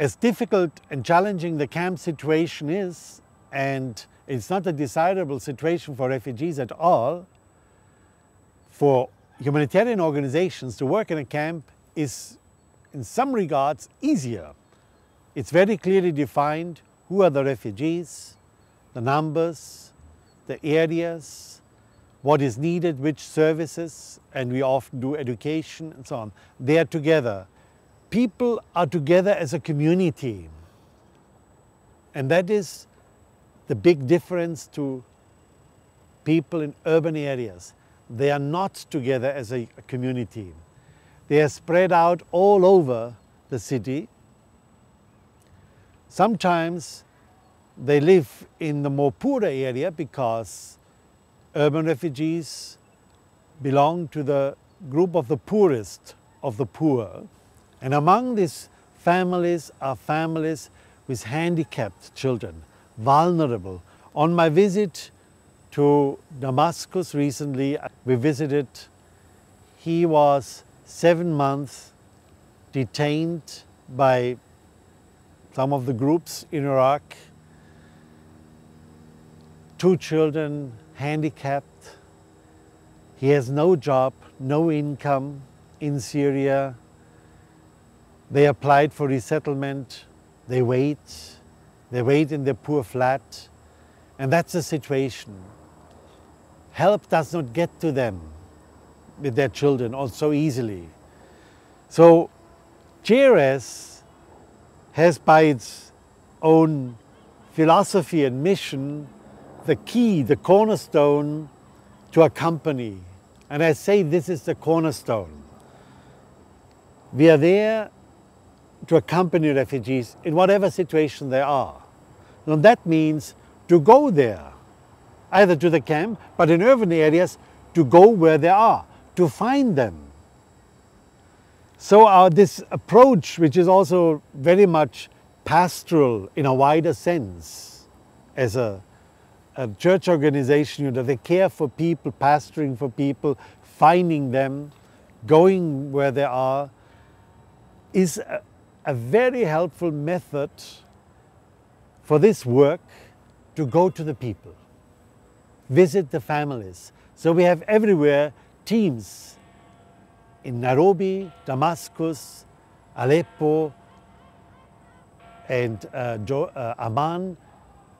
As difficult and challenging the camp situation is, and it's not a desirable situation for refugees at all, for humanitarian organizations to work in a camp is in some regards easier. It's very clearly defined who are the refugees, the numbers, the areas, what is needed, which services, and we often do education and so on. They are together. People are together as a community. And that is the big difference to people in urban areas. They are not together as a community. They are spread out all over the city. Sometimes they live in the more poorer area because urban refugees belong to the group of the poorest of the poor. And among these families are families with handicapped children, vulnerable. On my visit to Damascus recently, we visited, he was 7 months detained by some of the groups in Iraq. 2 children handicapped. He has no job, no income in Syria. They applied for resettlement. They wait in their poor flat. And that's the situation. Help does not get to them with their children or so easily. So JRS has by its own philosophy and mission the key, the cornerstone to accompany. And I say this is the cornerstone. We are there to accompany refugees in whatever situation they are. And that means to go there, either to the camp, but in urban areas, to go where they are, to find them. So this approach, which is also very much pastoral in a wider sense, as a church organization, they care for people, pastoring for people, finding them, going where they are, is a very helpful method for this work to go to the people, visit the families. So we have everywhere teams in Nairobi, Damascus, Aleppo, and Amman,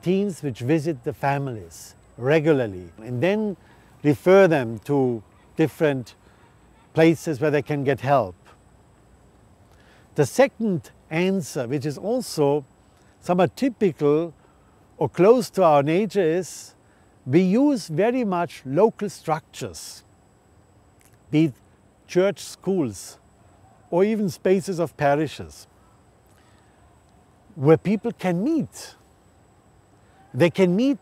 teams which visit the families regularly and then refer them to different places where they can get help. The second answer, which is also somewhat typical or close to our nature, is we use very much local structures, be it church, schools, or even spaces of parishes, where people can meet. They can meet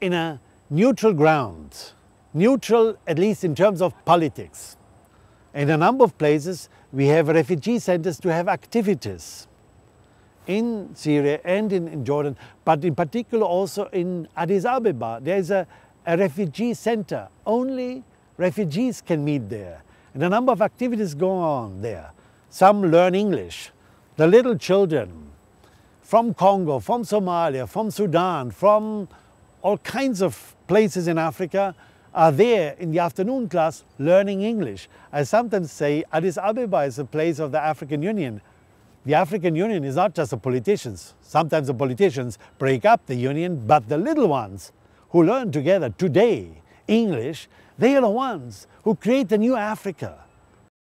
in a neutral ground, neutral at least in terms of politics. In a number of places, we have refugee centers to have activities in Syria and in Jordan, but in particular also in Addis Ababa. There is a refugee center. Only refugees can meet there. And a number of activities go on there. Some learn English. The little children from Congo, from Somalia, from Sudan, from all kinds of places in Africa are there in the afternoon class learning English. I sometimes say Addis Ababa is a place of the African Union. The African Union is not just the politicians. Sometimes the politicians break up the union, but the little ones who learn together today English, they are the ones who create the new Africa.